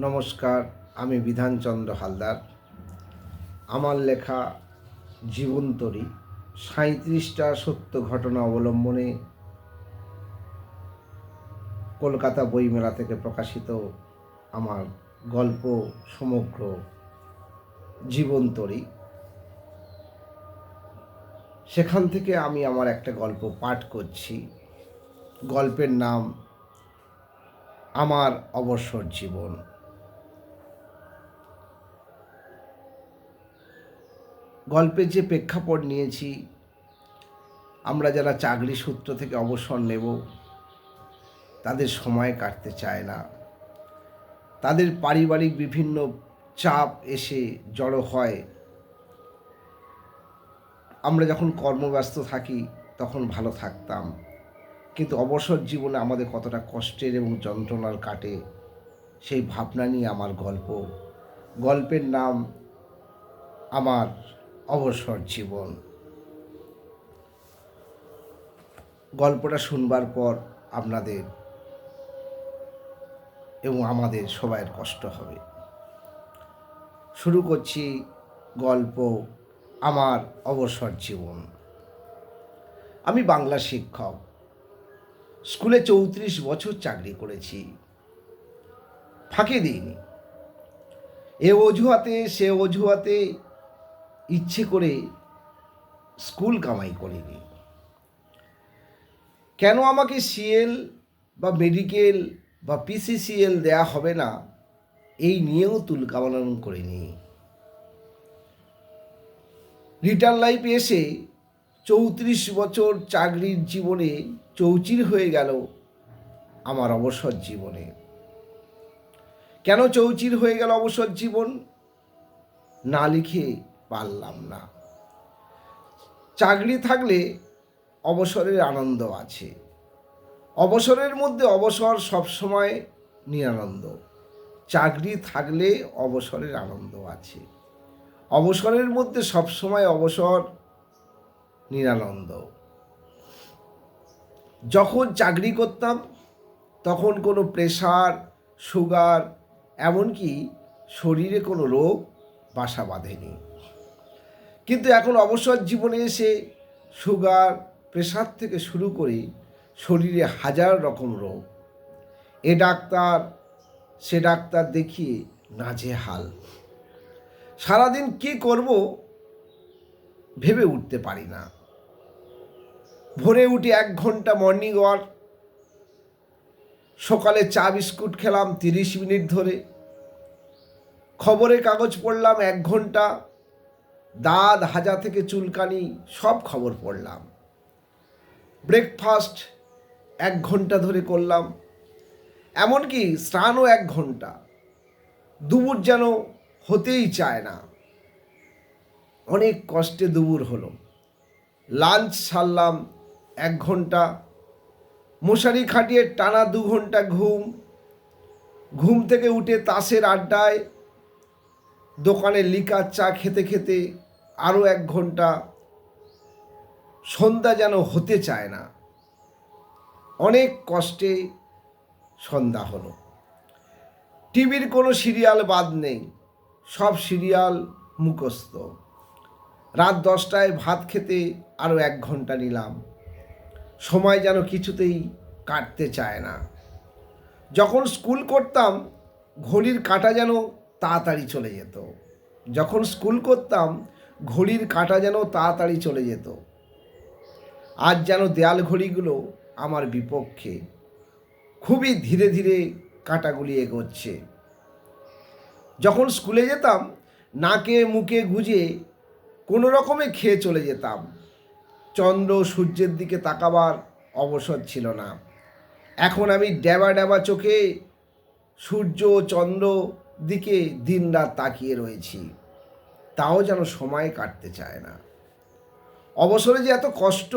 নমস্কার, আমি বিধানচন্দ্র হালদার। আমার লেখা জীবনতরী ৩৭টা সত্য ঘটনা অবলম্বনে কলকাতা বইমেলা থেকে প্রকাশিত আমার গল্প সমগ্র জীবনতরী। সেখান থেকে আমি আমার একটা গল্প পাঠ করছি। গল্পের নাম আমার অবসর জীবন। গল্পের যে প্রেক্ষাপট নিয়েছি, আমরা যারা চাকরি সূত্র থেকে অবসর নেব, তাদের সময় কাটতে চায় না, তাদের পারিবারিক বিভিন্ন চাপ এসে জড়ো হয়। আমরা যখন কর্মব্যস্ত থাকি তখন ভালো থাকতাম, কিন্তু অবসর জীবনে আমাদের কতটা কষ্টের এবং যন্ত্রণার কাটে, সেই ভাবনা নিয়ে আমার গল্প। গল্পের নাম আমার অবসর জীবন। গল্পটা শুনবার পর আপনাদের এবং আমাদের সবাইয়ের কষ্ট হবে। শুরু করছি গল্প আমার অবসর জীবন। আমি বাংলা শিক্ষক। স্কুলে ৩৪ বছর চাকরি করেছি, ফাঁকি দিইনি। এ অজুহাতে সে অজুহাতে ইচ্ছে করে স্কুল কামাই করিনি। কেন আমাকে সিএল বা মেডিকেল বা পিসিসিএল দেয়া হবে না, এই নিয়েও তুলকালাম করিনি। রিটার্ন লাইফে এসে ৩৪ বছর চাকরির জীবনে চৌচির হয়ে গেল আমার অবসর জীবনে। কেন চৌচির হয়ে গেল অবসর জীবন, না লিখে পারলাম না। চাকরি থাকলে অবসরের আনন্দ আছে, অবসরের মধ্যে অবসর সবসময় নিরানন্দ। চাকরি থাকলে অবসরের আনন্দ আছে, অবসরের মধ্যে সবসময় অবসর নিরানন্দ। যখন চাকরি করতাম তখন কোনো প্রেশার, সুগার, এমনকি শরীরে কোনো রোগ বাসা বাঁধেনি। কিন্তু এখন অবসর জীবনে এসে সুগার, প্রেশার থেকে শুরু করে শরীরে হাজার রকম রোগ। এ ডাক্তার সে ডাক্তার দেখিয়ে নাজেহাল। সারাদিন কী করব ভেবে উঠতে পারি না। ভোরে উঠে 1 ঘন্টা মর্নিং ওয়াক, সকালে চা বিস্কুট খেলাম 30 মিনিট ধরে, খবরের কাগজ পড়লাম 1 ঘন্টা, দাঁত হাজা থেকে চুলকানি সব খবর পড়লাম। ব্রেকফাস্ট 1 ঘন্টা ধরে করলাম, এমনকি স্নানও 1 ঘন্টা। দুপুর যেন হতেই চায় না, অনেক কষ্টে দুপুর হলো। লাঞ্চ সারলাম 1 ঘন্টা, মশারি খাটিয়ে টানা 2 ঘন্টা ঘুম। ঘুম থেকে উঠে তাসের আড্ডায়, দোকানে লিকার চা খেতে খেতে আরও 1 ঘন্টা। সন্ধ্যা যেন হতে চায় না, অনেক কষ্টে সন্ধ্যা হলো। টিভির কোনো সিরিয়াল বাদ নেই, সব সিরিয়াল মুখস্থ। রাত 10টায় ভাত খেতে আরও 1 ঘন্টা নিলাম। সময় যেন কিছুতেই কাটতে চায় না। যখন স্কুল করতাম ঘড়ির কাঁটা যেন তাড়াতাড়ি চলে যেত। যখন স্কুল করতাম ঘড়ির কাঁটা যেন তাড়াতাড়ি চলে যেত। আজ যেন দেয়াল ঘড়িগুলো আমার বিপক্ষে, খুবই ধীরে ধীরে কাঁটাগুলি এগোচ্ছে। যখন স্কুলে যেতাম নাকে মুখে গুজে কোনো রকমে খেয়ে চলে যেতাম। চন্দ্র সূর্যের দিকে তাকাবার অবসর ছিল না। এখন আমি ড্যাবা ড্যাবা চোখে সূর্য চন্দ্র দিকে দিনরাত তাকিয়ে রয়েছি, তাও যেন সময় কাটতে চায় না। অবসরে যে এত কষ্ট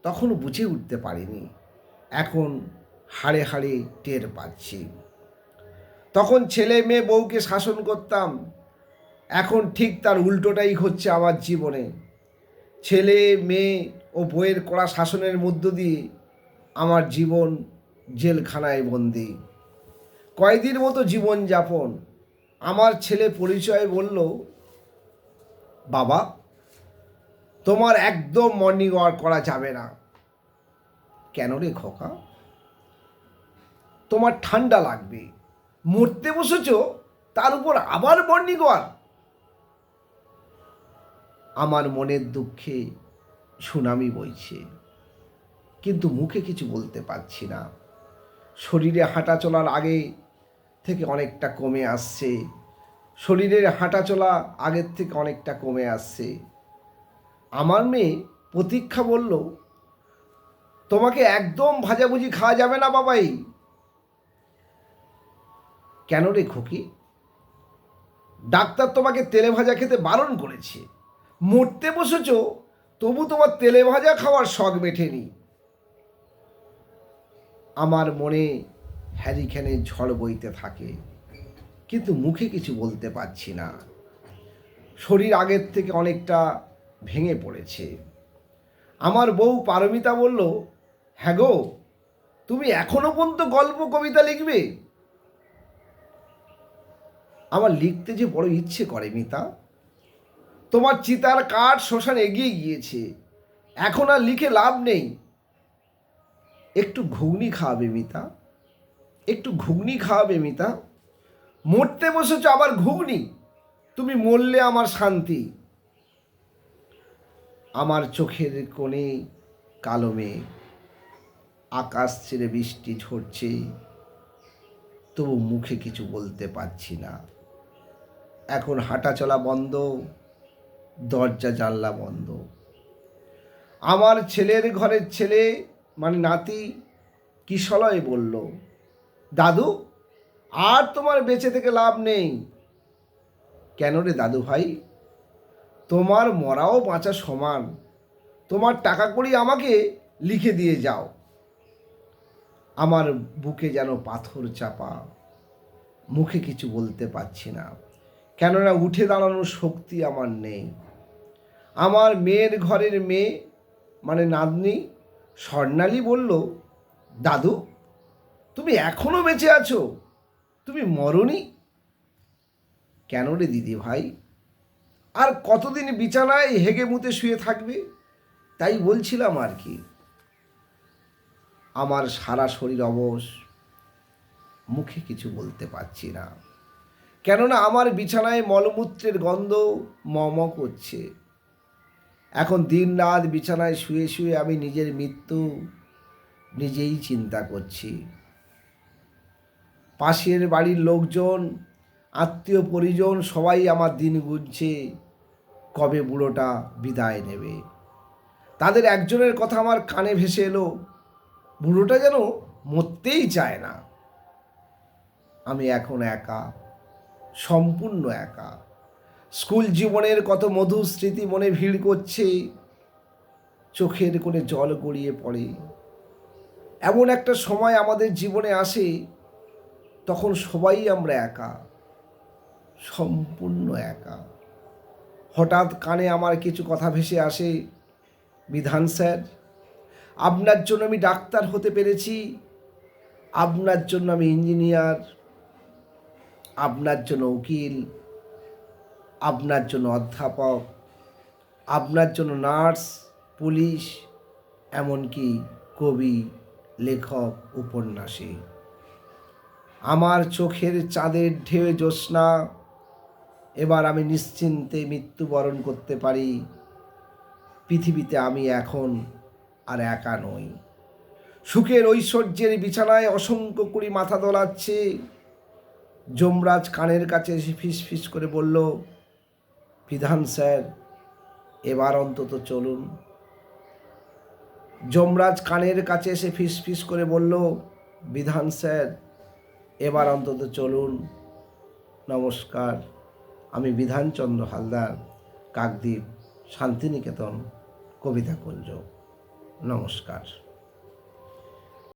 তখন বুঝে উঠতে পারিনি, এখন হাড়ে হাড়ে টের পাচ্ছি। তখন ছেলে মেয়ে বউকে শাসন করতাম, এখন ঠিক তার উল্টোটাই হচ্ছে আমার জীবনে। ছেলে মেয়ে ও বউয়ের কড়া শাসনের মধ্য দিয়ে আমার জীবন জেলখানায় বন্দি। কয়েদির মতো জীবনযাপন। আমার ছেলে পরিচয় বলল, বাবা তোমার একদম মর্নিং ওয়াক করা যাবে না। কেন রে খোকা? তোমার ঠান্ডা লাগবে, মরতে বসেছ, তার উপর আবার মর্নিং ওয়াক। আমার মনের দুঃখে সুনামি বইছে, কিন্তু মুখে কিছু বলতে পারছি না। শরীরে হাঁটা চলার আগে থেকে অনেকটা কমে আসছে, শরীরের হাঁটা চলা আগের থেকে অনেকটা কমে আসছে। আমার মেয়ে প্রতীক্ষা বলল, তোমাকে একদম ভাজাভুজি খাওয়া যাবে না বাবাই। কেন রে খুকি? ডাক্তার তোমাকে তেলে ভাজা খেতে বারণ করেছে, মরতে বসেছ, তবু তোমার তেলে ভাজা খাওয়ার শখ মেটেনি। আমার মনে হ্যারিকেনে ঝড় বইতে থাকে, কিন্তু মুখে কিছু বলতে পারছি না। শরীর আগের থেকে অনেকটা ভেঙে পড়েছে। আমার বউ পারমিতা বলল, হ্যাঁ গো, তুমি এখনো পর্যন্ত গল্প কবিতা লিখবে? আমার লিখতে যে বড় ইচ্ছে করে মিতা। তোমার চিতার কাঠ শ্মশান এগিয়ে গিয়েছে, এখন আর লিখে লাভ নেই। একটু ঘুগনি খাওয়াবে মিতা, একটু ঘুগনি খাওয়াবে মিতা। মরতে বসেছ আবার ঘুগনি? তুমি মরলে আমার শান্তি। আমার চোখের কোণে কালো মেঘ, আকাশ ছেড়ে বৃষ্টি ঝরছে, তবু মুখে কিছু বলতে পারছি না। এখন হাঁটা চলা বন্ধ, দরজা জানলা বন্ধ। আমার ছেলের ঘরের ছেলে মানে নাতি কিশলয় বলল, দাদু আর তোমার বেঁচে থেকে লাভ নেই। কেন রে দাদু ভাই? তোমার মরাও বাঁচা সমান, তোমার টাকা কড়ি আমাকে লিখে দিয়ে যাও। আমার বুকে যেন পাথর চাপা, মুখে কিছু বলতে পারছি না, কেননা উঠে দাঁড়ানোর শক্তি আমার নেই। আমার মেয়ের ঘরের মেয়ে মানে নাতনি স্বর্ণালী বলল, দাদু তুমি এখনো বেঁচে আছো, তুমি মরনি। কেন রে দিদি ভাই? আর কতদিন বিছানায় হেগে মুতে শুয়ে থাকবে? তাই বলছিলাম আর কি। আমার সারা শরীর অবশ, মুখে কিছু বলতে পারছি না, কেননা আমার বিছানায় মলমূত্রের গন্ধ ম করছে। এখন দিন রাত বিছানায় শুয়ে শুয়ে আমি নিজের মৃত্যু নিজেই চিন্তা করছি। পাশের বাড়ির লোকজন, আত্মীয় পরিজন সবাই আমার দিন গুনছে, কবে বুড়োটা বিদায় নেবে। তাদের একজনের কথা আমার কানে ভেসে এলো, বুড়োটা যেন মরতেই চায় না। আমি এখন একা, সম্পূর্ণ একা। স্কুল জীবনের কত মধুর স্মৃতি মনে ভিড় করছে, চোখের কোণে জল গড়িয়ে পড়ে। এমন একটা সময় আমাদের জীবনে আসে, তখন সবাই আমরা একা, সম্পূর্ণ একা। হঠাৎ কানে আমার কিছু কথা ভেসে আসে, বিধান স্যার, আপনার জন্য আমি ডাক্তার হতে পেরেছি, আপনার জন্য আমি ইঞ্জিনিয়ার, আপনার জন্য উকিল, আপনার জন্য অধ্যাপক, আপনার জন্য নার্স, পুলিশ, এমনকি কবি, লেখক, উপন্যাসী। আমার চোখের চাঁদের ঢেউ জ্যোৎস্না, এবার আমি নিশ্চিন্তে মৃত্যুবরণ করতে পারি। পৃথিবীতে আমি এখন আর একা নই। সুখের ঐশ্বর্যের বিছানায় অসংখ্য কুড়ি মাথা দোলাচ্ছে। যমরাজ কানের কাছে এসে ফিস ফিস করে বলল, বিধান স্যার এবার অন্তত চলুন। যমরাজ কানের কাছে এসে ফিস ফিস করে বলল, বিধান স্যার এবার অন্তত চলুন। নমস্কার, আমি বিধানচন্দ্র হালদার, কাকদ্বীপ, শান্তিনিকেতন, কবিতাকুঞ্জ। নমস্কার।